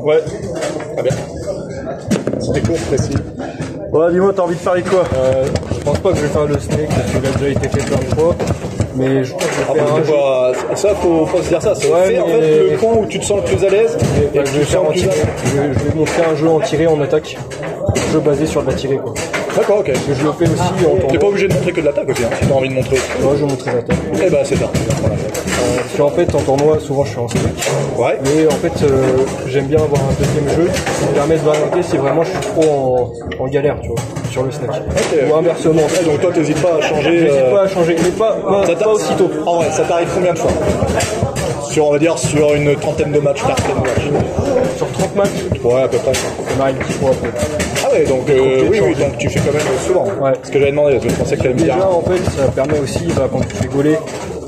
Ouais, très bien. C'était court, précis. Ouais, dis-moi, t'as envie de parler de quoi? Je pense pas que je vais faire le snake parce qu'il a déjà été fait plein de fois. Mais je pense que je vais faire un jeu. Ça, faut se dire ça. C'est Ouais, fait, en fait, le point où tu te sens le plus à l'aise. Je vais faire en tiré. Je vais montrer un jeu en tiré en attaque. Un jeu basé sur de la tirée, quoi. D'accord, ok. Parce que je le fais aussi en T'es tournoi. pas obligé de montrer que de l'attaque aussi, hein, si t'as envie de montrer. Moi, je vais montrer l'attaque. Eh ben, c'est ça. Parce qu'en fait, en tournoi, souvent je suis en snake. Ouais. Mais en fait, j'aime bien avoir un deuxième jeu qui me permet de varier si vraiment je suis trop en galère, tu vois, sur le snake. Ou inversement. Ouais, donc toi, t'hésites pas à changer. J'hésite pas à changer, mais pas aussitôt. En vrai, ça t'arrive combien de fois? On va dire, sur une trentaine de matchs, Sur 30 matchs, Ouais, à peu près. ça m'arrive 10 fois après. Ah ouais, donc oui, donc tu fais quand même souvent. Ouais. Ce que j'avais demandé, parce que je pensais que t'allais me dire. Déjà, en fait, ça permet aussi, quand tu fais gauler,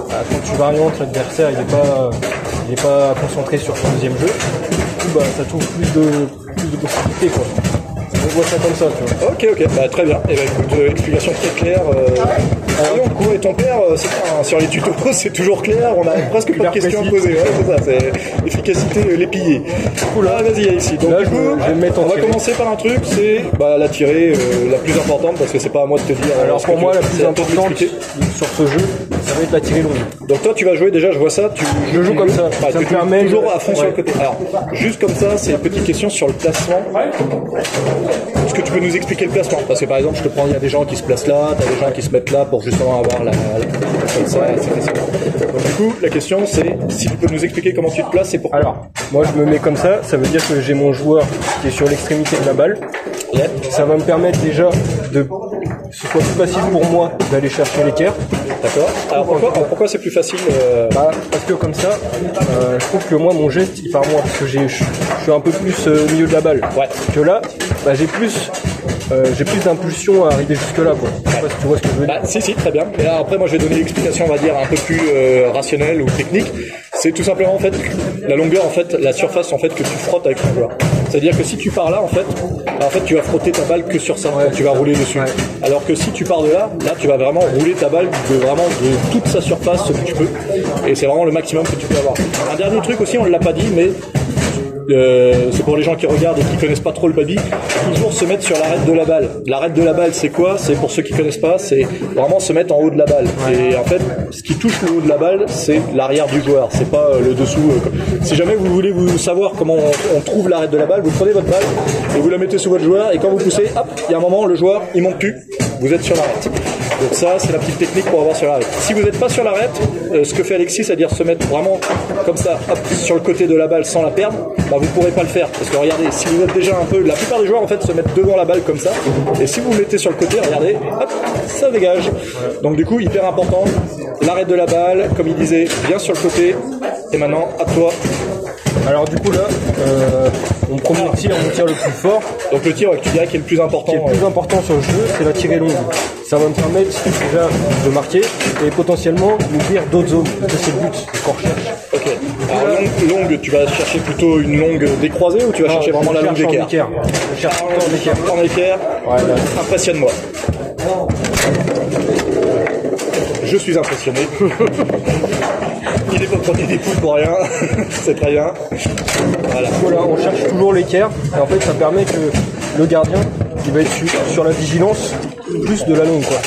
quand tu variantes, l'adversaire, il est pas concentré sur son deuxième jeu. Du coup, ça trouve plus de possibilités, quoi. On voit ça comme ça, tu vois. Ok, bah, très bien. Et bah écoute, explication très claire. Du coup, et ton père, c'est pas, sur les tutos, c'est toujours clair, on a presque pas de questions à poser. Ouais, c'est ça, c'est efficacité, les piliers. Oula, vas-y, ici. Donc, Là, du coup, je vais me mettre en on va tirée. commencer par un truc, c'est la tirée la plus importante, parce que c'est pas à moi de te dire. Alors ce pour que moi, tu- la plus c'est à toi de importante l'expliquer. sur ce jeu, ça va être la tirée longue. Donc toi, tu vas jouer, déjà, je vois ça, Je joue comme ça. Ouais, Ça me tu joues permet toujours de- à fond sur le ouais. côté. Alors, juste comme ça, c'est une petite question sur le placement. Est-ce que tu peux nous expliquer le placement? Parce que par exemple, je te prends, il y a des gens qui se placent là, t'as des gens qui se mettent là pour justement avoir la comme ça, etc. Donc du coup, la question c'est si tu peux nous expliquer comment tu te places et pourquoi. Alors, moi je me mets comme ça veut dire que j'ai mon joueur qui est sur l'extrémité de la balle. Yep. Ça va me permettre déjà que ce soit plus facile pour moi d'aller chercher l'équerre. D'accord. Alors pourquoi c'est plus facile Parce que comme ça, je trouve que moi mon geste il part moins parce que je suis un peu plus au milieu de la balle. Ouais. Que là, j'ai plus d'impulsion à arriver jusque là, quoi. Je sais pas si tu vois ce que je veux dire. Si, très bien. Et là, après, moi, je vais donner l'explication, on va dire, un peu plus rationnelle ou technique. C'est tout simplement, en fait, la longueur, en fait, la surface, en fait, que tu frottes avec ton joueur. C'est-à-dire que si tu pars là, en fait, tu vas frotter ta balle que sur ça. Ouais. Tu vas rouler dessus. Ouais. Alors que si tu pars de là, tu vas vraiment rouler ta balle de toute sa surface, ce que tu peux. Et c'est vraiment le maximum que tu peux avoir. Un dernier truc aussi, on ne l'a pas dit, mais c'est pour les gens qui regardent et qui connaissent pas trop le baby, toujours se mettre sur l'arête de la balle. L'arête de la balle, c'est quoi? C'est pour ceux qui connaissent pas, c'est vraiment se mettre en haut de la balle. Et en fait, ce qui touche le haut de la balle, c'est l'arrière du joueur, c'est pas le dessous. Si jamais vous voulez vous savoir comment on trouve l'arête de la balle, vous prenez votre balle et vous la mettez sous votre joueur et quand vous poussez, hop, il y a un moment, le joueur, il monte plus, vous êtes sur l'arête. Donc ça, c'est la petite technique pour avoir sur l'arête. Si vous n'êtes pas sur l'arête, ce que fait Alexis, c'est-à-dire se mettre vraiment comme ça, hop, sur le côté de la balle sans la perdre, vous pourrez pas le faire. Parce que regardez, si vous êtes déjà un peu... La plupart des joueurs, en fait, se mettent devant la balle comme ça. Et si vous vous mettez sur le côté, regardez, hop, ça dégage. Donc du coup, hyper important, l'arête de la balle, comme il disait, bien sur le côté. Et maintenant, à toi. Alors du coup là, mon premier tir, mon tir le plus fort, Donc le tir, tu dirais qui est le plus important. qui est le plus important sur le jeu, c'est la tirée longue. Ça va me permettre déjà de marquer et potentiellement d'ouvrir d'autres zones. Parce que c'est le but, c'est qu'on recherche. Ok. Alors longue, tu vas chercher plutôt une longue décroisée ou tu vas chercher vraiment la longue d'équerre? Je cherche tout le temps en équerre. En équerre, Voilà. impressionne-moi. Je suis impressionné. Il n'est pas produit des poules pour rien. C'est très bien. Voilà. Voilà, on cherche toujours l'équerre et en fait ça permet que le gardien il va être sur la vigilance plus de la longue, quoi.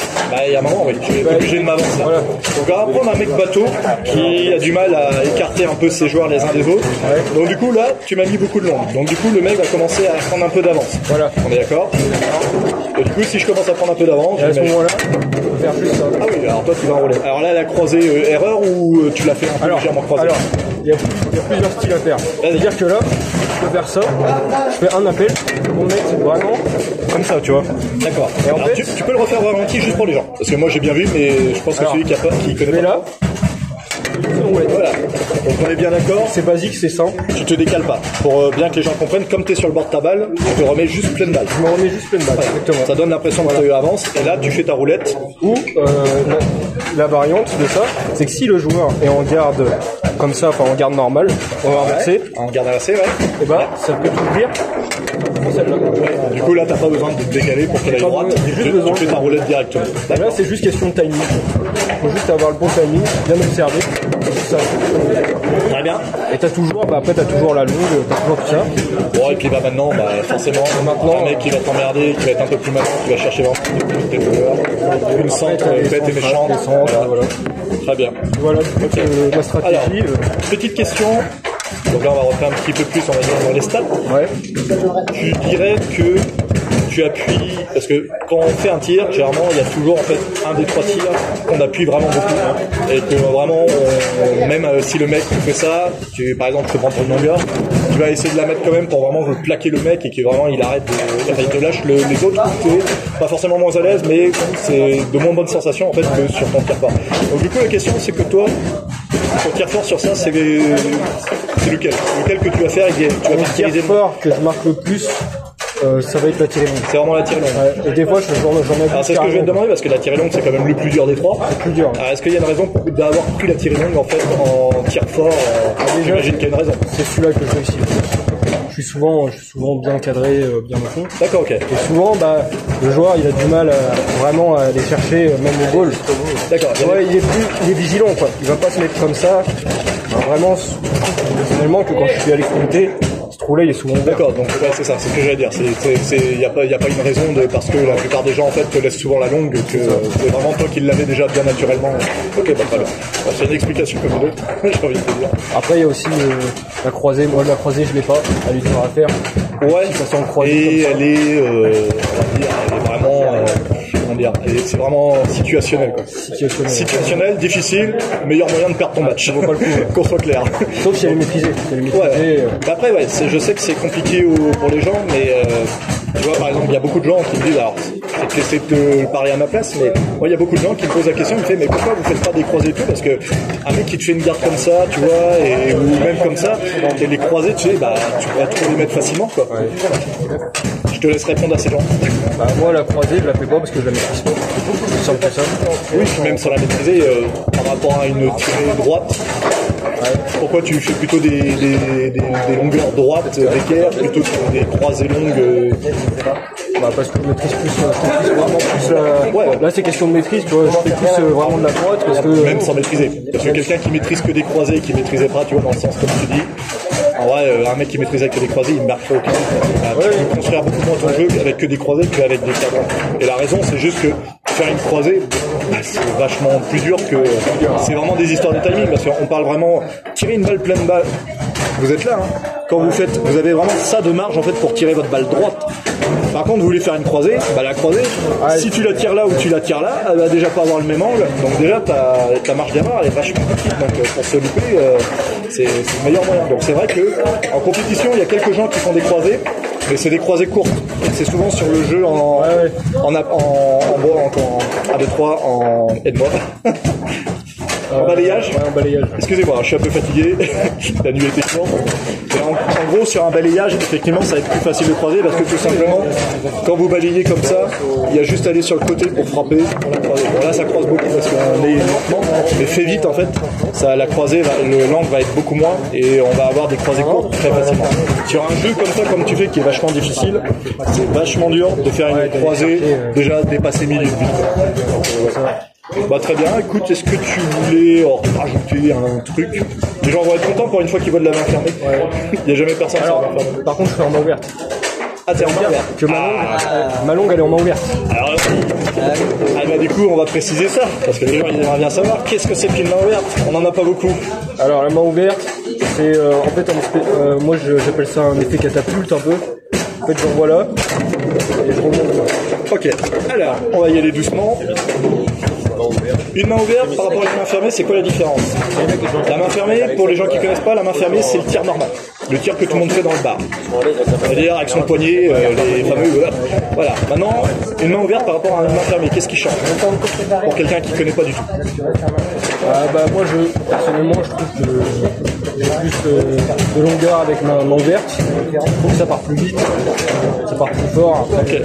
Il y a un moment, oui, je vais être obligé de m'avancer. Voilà. Donc on va prendre un mec bateau qui a du mal à écarter un peu ses joueurs les uns des autres. Ouais. Donc du coup là, tu m'as mis beaucoup de longue. Donc du coup le mec va commencer à prendre un peu d'avance. Voilà. On est d'accord? Et du coup si je commence à prendre un peu d'avance, Et à ce je vais mettre- moment-là, on peut faire juste ça. Ah oui, alors toi tu vas enrouler. Alors là, la croisée erreur ou tu l'as fait un peu légèrement croisée? Alors, il y a plusieurs styles à faire. C'est-à-dire que là, je peux faire ça, je fais un appel pour mettre vraiment comme ça, tu vois. D'accord. Et en Alors, fait- tu peux le refaire au ralenti juste pour les gens. Parce que moi j'ai bien vu, mais je pense que Alors, celui qui je connaît vais pas. là, ouais. Voilà. Donc on est bien d'accord. C'est basique, c'est simple. Tu te décales pas. Pour bien que les gens comprennent, comme tu es sur le bord de ta balle, tu te remets juste pleine balle. Je me remets juste pleine balle, exactement. Ça donne l'impression que tu avances. Et là, tu fais ta roulette. Ou la variante de ça, c'est que si le joueur est en garde comme ça, enfin en garde normale, on va inverser, En garde inversée, ouais. et ça peut t'ouvrir pour celle-là. Du coup, là, t'as pas besoin de te décaler pour qu'elle aille Pas droite. besoin, j'ai juste besoin. Tu fais ta roulette directement. Et là, c'est juste question de timing. Il faut juste avoir le bon timing, bien observer. ça. Très bien. Et t'as toujours, après t'as toujours la longue, t'as toujours tout ça. Bon, et puis maintenant, forcément, un mec qui va t'emmerder, qui va être un peu plus malin, qui va chercher vraiment des joueurs, une centre bête et méchante. Voilà. Très bien. Voilà, ma stratégie. Alors, petite question. Donc là, on va refaire un petit peu plus, on va dire, dans les stats. Ouais. Tu dirais que tu appuies, parce que quand on fait un tir, généralement, il y a toujours en fait un des 3 tirs qu'on appuie vraiment beaucoup. Et que vraiment, même si le mec fait ça, par exemple, tu te prends pour une longueur, tu vas essayer de la mettre quand même pour vraiment plaquer le mec et qu'il vraiment il arrête il te lâche les autres. T'es pas forcément moins à l'aise, mais c'est de moins bonnes sensations en fait que sur ton tir fort. Donc du coup, la question c'est que toi, ton tir fort sur ça, c'est lequel? Lequel que tu vas faire et tu vas utiliser le fort que je marque le plus. Ça va être la tirée longue. C'est vraiment la tirée longue. Ouais. Et des fois, j'en ai. Alors c'est ce que je vais te demander parce que la tirée longue c'est quand même le plus dur des 3. C'est plus dur. Ouais. Alors est-ce qu'il y a une raison d'avoir pris la tirée longue en fait en tir fort? J'imagine qu'il y a une raison. C'est celui-là que je réussis. Je suis souvent bien cadré, bien au fond. D'accord, ok. Et souvent, le joueur il a du mal vraiment à aller chercher même au goal. D'accord. Ouais, il est vigilant quoi. Il va pas se mettre comme ça. Vraiment, personnellement que quand je suis à l'extrémité. Là, il est souvent d'accord, donc ouais, c'est ça, c'est ce que j'allais dire. Il y a pas une raison parce que la plupart des gens en fait te laissent souvent la longue, que c'est vraiment toi qui l'avais déjà bien naturellement. Ok, très bien. C'est une explication comme d'autres. J'ai envie de te dire. Après, il y a aussi la croisée. Moi, la croisée, je l'ai pas. Elle est dure à faire. Ouais. Si ça sent croisée. Et elle est, on va dire, elle est vraiment. C'est vraiment situationnel quoi. Situationnel, difficile, meilleur moyen de perdre ton match. Vaut pas le coup. Qu'on soit clair. Sauf si elle est maîtrisée. Ouais. Après, je sais que c'est compliqué pour les gens, mais tu vois, par exemple, il y a beaucoup de gens qui me disent, alors, je vais te laisser te parler à ma place, mais moi, il y a beaucoup de gens qui me posent la question, ils me disent, mais pourquoi vous faites pas des croisés et tout? Parce que un mec qui te fait une garde comme ça, tu vois, ou même comme ça, et les croisés, tu sais, tu pourras toujours les mettre facilement, quoi. Ouais. Je te laisse répondre à ces gens. Moi, la croisée, je la fais pas parce que je la maîtrise pas. C'est simple que ça. Oui, même sans la maîtriser, par rapport à une tirée droite. Ouais. Pourquoi tu fais plutôt des longueurs droites d'équerre plutôt que des croisées longues parce que je maîtrise vraiment plus la... Ouais, là c'est question de maîtrise, tu vois, je fais plus vraiment de la droite parce que... Même sans maîtriser. Parce que quelqu'un qui maîtrise que des croisés, qui maîtrisait pas, tu vois, dans le sens comme tu dis, en vrai, un mec qui maîtrisait que des croisés, il ne marque pas aucun. Tu peux construire beaucoup moins ton jeu avec que des croisés qu'avec des cadres. Et la raison, c'est juste que faire une croisée, c'est vachement plus dur que... C'est vraiment des histoires de timing, parce qu'on parle vraiment... Tirer une balle pleine balle, vous êtes là, hein. Quand vous avez vraiment ça de marge, en fait, pour tirer votre balle droite. Par contre, vous voulez faire une croisée, la croisée, si tu la tires là ou tu la tires là, elle va déjà pas avoir le même angle, donc déjà ta marge d'erreur elle est vachement petite, donc pour se louper, c'est le meilleur moyen. Donc c'est vrai que en compétition, il y a quelques gens qui font des croisées, mais c'est des croisées courtes. C'est souvent sur le jeu en A2-3, aide-moi. En balayage. Ouais, en balayage. Excusez-moi, je suis un peu fatigué. La nuit était courte. En gros, sur un balayage, effectivement, ça va être plus facile de croiser parce que tout simplement, quand vous balayez comme ça, il y a juste à aller sur le côté pour frapper. Bon, là, ça croise beaucoup parce qu'on est lentement, mais fait vite en fait. La croisée, l'angle va être beaucoup moins et on va avoir des croisées courtes très facilement. Sur un jeu comme ça, comme tu fais, qui est vachement difficile, c'est vachement dur de faire une croisée déjà dépasser minutes vite. Très bien, écoute, est-ce que tu voulais rajouter un truc? Les gens vont être contents pour une fois qu'ils voient de la main fermée. Ouais. Il n'y a jamais personne sans main fermée. Par contre, je fais en main ouverte. Ah, t'es en main ouverte? Que ma longue, elle est en main ouverte. Alors, du coup, on va préciser ça, parce que les gens, ils aimeraient bien savoir qu'est-ce que c'est qu'une main ouverte. On n'en a pas beaucoup. Alors, la main ouverte, c'est en fait, moi, j'appelle ça un effet catapulte un peu. En fait, j'envoie là, et je remonte. Ok, alors, on va y aller doucement. Une main ouverte par rapport à une main fermée, c'est quoi la différence? La main fermée, pour les gens qui connaissent pas, la main fermée, c'est le tir normal. Le tir que tout le monde fait dans le bar. C'est-à-dire avec son poignet, les fameux... Voilà. Maintenant, une main ouverte par rapport à une main fermée, qu'est-ce qui change? Pour quelqu'un qui connaît pas du tout. Moi, personnellement, je trouve que de longueur avec ma main ouverte. Il faut que ça parte plus vite, ça part plus fort. Après,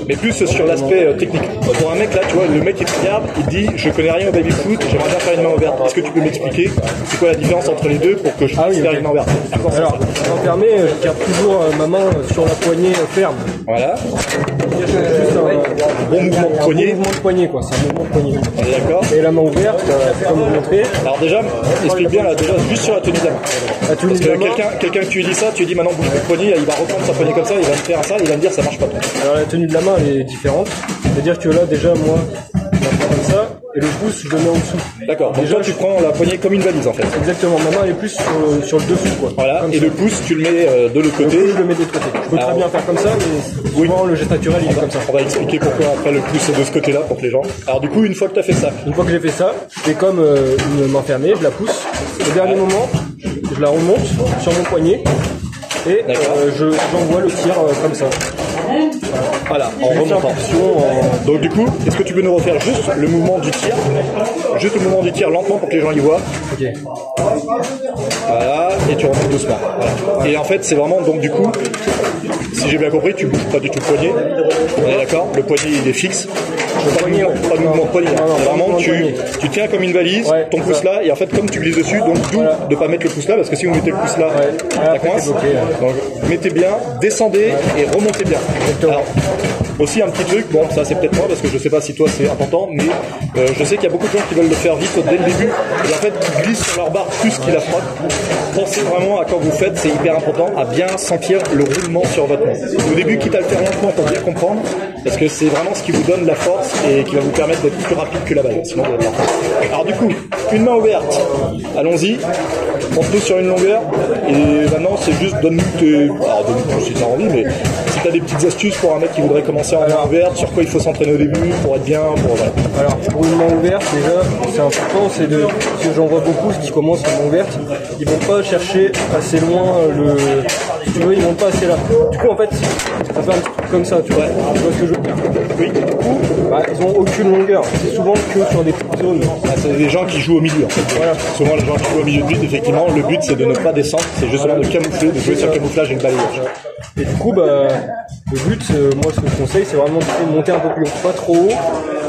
Mais plus sur l'aspect technique. Pour un mec là, tu vois, le mec il te regarde, il te dit je connais rien au baby foot, j'aimerais bien faire une main ouverte. Est-ce que tu peux m'expliquer c'est quoi la différence entre les deux pour que je puisse faire une main ouverte? Alors, main fermée, je garde toujours ma main sur la poignée ferme. Voilà. C'est juste un bon mouvement de poignet. Un mouvement de poignet, quoi. C'est un mouvement de poignet. On est d'accord. Et la main ouverte, comme vous montrez. Alors déjà, explique bien là, déjà juste sur la tenue de la main. Parce que quelqu'un que tu lui dis ça, tu lui dis maintenant bouge le poignet, il va reprendre sa poignée comme ça, il va me faire ça, il va me dire ça marche pas trop. Alors la tenue de la main elle est différente. C'est-à-dire que là déjà moi, je vais faire comme ça, et le pouce je le mets en dessous. D'accord. Donc déjà tu prends la poignée comme une valise en fait. Exactement. Ma main elle est plus sur le dessous quoi. Voilà. Comme et ça. le pouce tu le mets de l'autre côté. Le pouce, je le mets de l'autre côté. Je peux très bien faire comme ça, mais souvent le geste naturel il est comme ça. On va expliquer pourquoi après le pouce est de ce côté-là pour que les gens. Alors du coup une fois que tu as fait ça. Une fois que j'ai fait ça, je fais comme une main fermée, je la pousse. Au dernier moment, je la remonte sur mon poignet et j'envoie le tir comme ça. Voilà, en remontant. Donc du coup, est-ce que tu peux nous refaire juste le mouvement du tir? Juste le mouvement du tir lentement pour que les gens y voient. Ok. Voilà, et tu remontes doucement. Voilà. Et en fait, c'est vraiment, donc du coup, si j'ai bien compris, tu bouges pas du tout le poignet. On est d'accord? Le poignet il est fixe. Pas de mouvement de poignet. Vraiment, tu tiens comme une valise, ton pouce là, et en fait, comme tu glisses dessus, donc d'où de pas mettre le pouce là, parce que si vous mettez le pouce là, ça coince. Donc mettez bien, descendez et remontez bien. Alors, aussi un petit truc, bon ça c'est peut-être moi parce que je sais pas si toi c'est important, mais je sais qu'il y a beaucoup de gens qui veulent le faire vite dès le début et en fait ils glissent sur leur barre plus qu'ils la frottent. Pensez vraiment à quand vous faites, c'est hyper important à bien sentir le roulement sur votre main. Au début quitte à le faire lentement pour bien comprendre parce que c'est vraiment ce qui vous donne la force et qui va vous permettre d'être plus rapide que la balle, sinon vous êtes parti. Alors du coup, une main ouverte, allons-y, on se pose sur une longueur et maintenant c'est juste donne-nous tes... Alors donne-nous si t'as envie, mais si t'as des petites astuces pour un mec qui voudrait commencer en main ouverte, sur quoi il faut s'entraîner au début pour être bien, pour voilà. Alors pour une main ouverte déjà, c'est important, c'est de, parce que j'en vois beaucoup qui commencent en main ouverte, ils vont pas chercher assez loin si tu veux, ils vont pas assez là. Du coup en fait, ça fait un petit truc comme ça, tu vois, tu vois ce que je veux dire. Oui. Du coup, ils ont aucune longueur, c'est souvent que sur des petites zones. C'est des gens qui jouent au milieu en fait. Voilà. Souvent les gens qui jouent au milieu de but, effectivement, le but c'est de ne pas descendre, c'est justement de camoufler, de jouer sur camouflage et une balayage. Et du coup, le but, moi ce que je conseille, c'est vraiment de monter un peu plus haut, pas trop haut,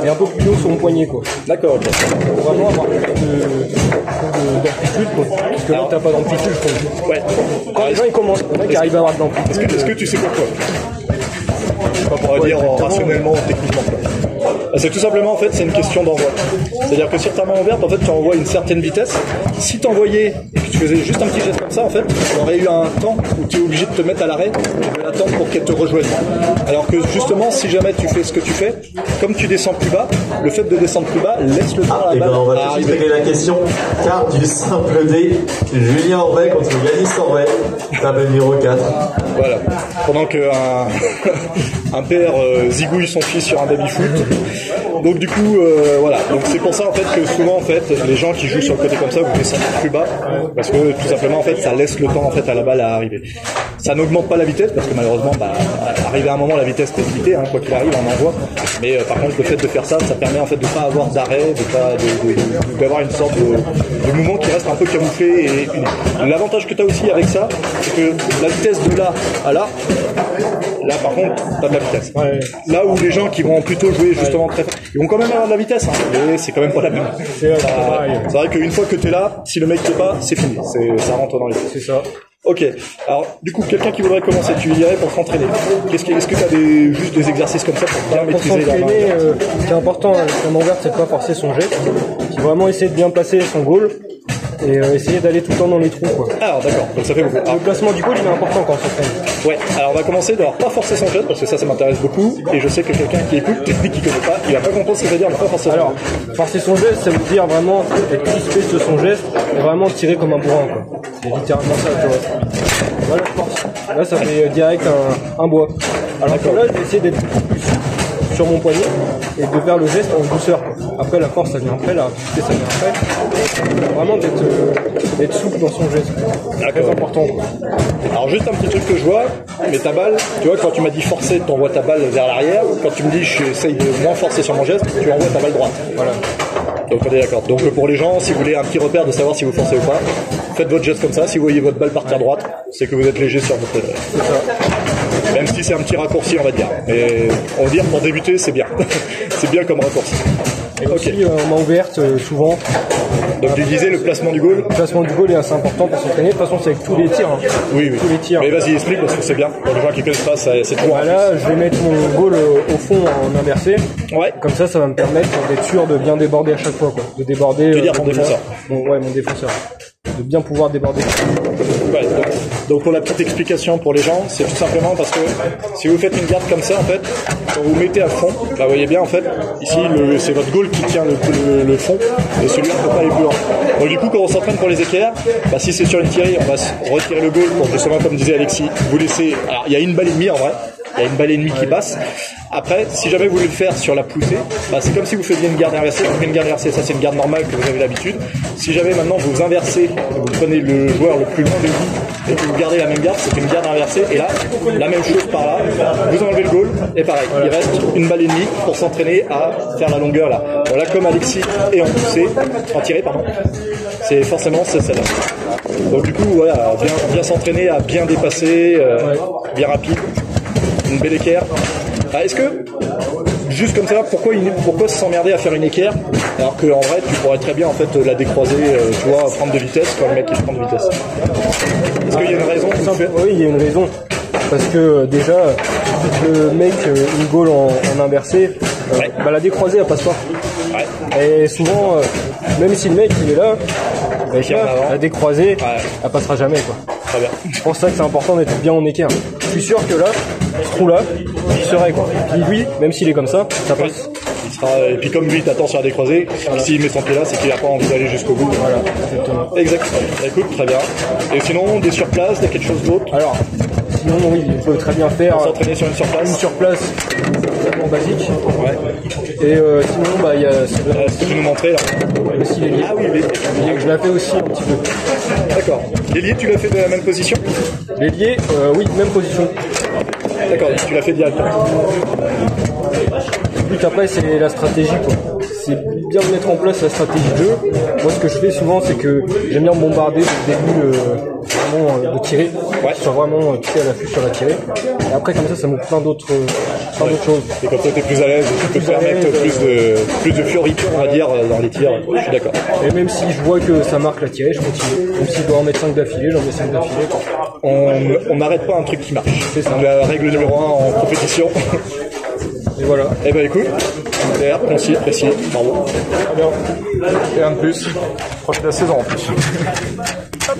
mais un peu plus haut sur mon poignet quoi. D'accord, ok. Pour vraiment avoir plus d'amplitude quoi. Parce que là t'as pas d'amplitude je trouve. Ouais. Quand les gens ils commencent, il y en a qui arrivent à avoir de l'amplitude. Est-ce que tu sais pourquoi? Je sais pas pourquoi dire rationnellement ou techniquement quoi. C'est tout simplement en fait c'est une question d'envoi. C'est-à-dire que sur ta main ouverte en fait tu envoies une certaine vitesse. Si tu envoyais et que tu faisais juste un petit geste comme ça en fait, tu aurais eu un temps où tu es obligé de te mettre à l'arrêt et de l'attendre pour qu'elle te rejoigne. Alors que justement si jamais tu fais ce que tu fais, comme tu descends plus bas, le fait de descendre plus bas laisse le temps à la balle. On va tout de suite régler la question. Carte du simple D, Julien Orbet contre Yanis Orbet, table numéro 4. Voilà. Pendant que un père zigouille son fils sur un baby-foot. Donc du coup, voilà. Donc c'est pour ça en fait que souvent en fait les gens qui jouent sur le côté comme ça, vous descendez plus bas parce que tout simplement en fait ça laisse le temps en fait à la balle à arriver. Ça n'augmente pas la vitesse parce que malheureusement, arrivé à un moment la vitesse est limitée, hein, quoi qu'il arrive, on en voit. Mais par contre le fait de faire ça, ça permet en fait de pas avoir d'arrêt, d'avoir une sorte de mouvement qui reste un peu camouflé et unique. L'avantage que tu as aussi avec ça, c'est que la vitesse de là à là par contre, t'as de la vitesse. Ouais. Là où les gens qui vont plutôt jouer justement très fort, ils vont quand même avoir de la vitesse, hein, mais c'est quand même pas la même. C'est vrai qu'une fois que t'es là, si le mec t'es pas, c'est fini. Ça rentre dans les jeux. C'est ça. Ok. Alors, du coup, quelqu'un qui voudrait commencer, tu irais pour s'entraîner. Est-ce que tu as juste des exercices comme ça pour bien maîtriser la main? Ce qui est important avec la main ouverte, c'est de pas forcer son geste. C'est vraiment essayer de bien placer son goal. Et essayer d'aller tout le temps dans les trous quoi. Alors d'accord, donc ça fait beaucoup. Le placement du goal il est important quand on s'entraîne. Ouais, alors on va commencer de pas forcer son geste parce que ça m'intéresse beaucoup et je sais que quelqu'un qui écoute, qui connaît pas, il va pas comprendre ce que ça veut dire, mais pas forcer. Alors, forcer son geste, ça veut dire vraiment être crispé sur son geste et vraiment tirer comme un bourrin quoi. C'est littéralement ça, tu vois. Voilà, je force. Là ça fait direct un bois. Alors que là je vais essayer d'être plus sur mon poignet et de faire le geste en douceur quoi. Après la force ça vient après, la rapidité ça vient après. Vraiment d'être souple dans son geste. C'est très important quoi. Alors juste un petit truc que je vois, mais ta balle, tu vois quand tu m'as dit forcer, tu envoies ta balle vers l'arrière. Quand tu me dis j'essaye de moins forcer sur mon geste, tu envoies ta balle droite. Voilà. Donc on est d'accord. Donc pour les gens, si vous voulez un petit repère de savoir si vous forcez ou pas, faites votre geste comme ça. Si vous voyez votre balle partir droite, c'est que vous êtes léger sur votre même si c'est un petit raccourci, on va dire. Mais on va dire pour débuter, c'est bien. C'est bien comme raccourci. Et aussi, en main ouverte, souvent. Donc tu disais le placement du goal. Le placement du goal est assez important pour s'entraîner. De toute façon, c'est avec tous les tirs. Hein. Oui. Tous les tirs. Mais vas-y, explique parce que c'est bien. Pour les gens qui connaissent pas, c'est tout. Là, je vais mettre mon goal au fond en inversé. Ouais. Comme ça va me permettre d'être sûr de bien déborder à chaque fois, quoi. De déborder. Tu veux dire ton défenseur. Mon défenseur. De bien pouvoir déborder. Ouais, donc pour la petite explication pour les gens, c'est tout simplement parce que si vous faites une garde comme ça, en fait, quand vous mettez à fond, là vous voyez bien en fait, ici c'est votre goal qui tient le fond et celui-là ne peut pas aller plus loin. Donc du coup quand on s'entraîne pour les équerres, si c'est sur une tirée, on va retirer le goal pour justement comme disait Alexis, vous laissez. Alors il y a une balle et demie en vrai. Il y a une balle et demie qui passe. Après, si jamais vous voulez le faire sur la poussée, c'est comme si vous faisiez une garde inversée. Vous faites une garde inversée, ça c'est une garde normale que vous avez l'habitude. Si jamais maintenant vous inversez, vous prenez le joueur le plus loin de vous et que vous gardez la même garde, c'est une garde inversée. Et là, la même chose par là, vous enlevez le goal et pareil, il reste une balle et demie pour s'entraîner à faire la longueur là. Voilà, comme Alexis est en poussée, en tirée, pardon. C'est forcément c'est celle-là. Donc du coup, voilà, bien s'entraîner à bien dépasser, bien rapide. Une belle équerre. Est-ce que, juste comme ça, pourquoi s'emmerder à faire une équerre alors qu'en vrai tu pourrais très bien en fait la décroiser, tu vois, prendre de vitesse, toi le mec qui prend de vitesse. Est-ce qu'il y a une raison? Oui, il y a une raison. Parce que déjà, le mec, une goal en inversé, la décroisée elle passe pas. Ouais. Et souvent, même si le mec il est là, la décroisée, elle passera jamais quoi. Très bien. C'est pour ça que c'est important d'être bien en équerre. Je suis sûr que là, ce trou-là, il serait quoi. Puis lui, même s'il est comme ça passe. Il sera, et puis comme lui, t'attends sur la décroisée, s'il met son pied là, c'est qu'il a pas envie d'aller jusqu'au bout. Voilà, exactement. Exactement. Écoute, très bien. Et sinon, des surplaces, il y a quelque chose d'autre? Alors, sinon, oui, il peut très bien faire. S'entraîner sur une surplace. Une surplace, complètement basique. Ouais. Et sinon, il y a. Ce que tu nous montrais là. Aussi les liés. Ah oui, les liés. Je la fais aussi un petit peu. D'accord. Les liés, tu l'as fait de la même position? Les liés, oui, même position. D'accord, tu l'as fait directement. Le but après, c'est la stratégie, quoi. C'est bien de mettre en place la stratégie 2. Moi, ce que je fais souvent, c'est que j'aime bien bombarder dès le début, vraiment de tirer. Ouais. Soit vraiment à l'affût sur la tirée. Et après, comme ça montre plein d'autres choses. Et comme toi, t'es plus à l'aise, tu peux te permettre plus de fioriture, on va dire, dans les tirs. Je suis d'accord. Et même si je vois que ça marque la tirée, je continue. Même si je dois en mettre 5 d'affilée, j'en mets 5 d'affilée. On n'arrête pas un truc qui marche. C'est ça. La règle numéro 1 en compétition. Et voilà. Eh ben écoute, clair, concis, précis, bravo. Très bien. Et un de plus. Je crois que c'est la saison en plus. Hop.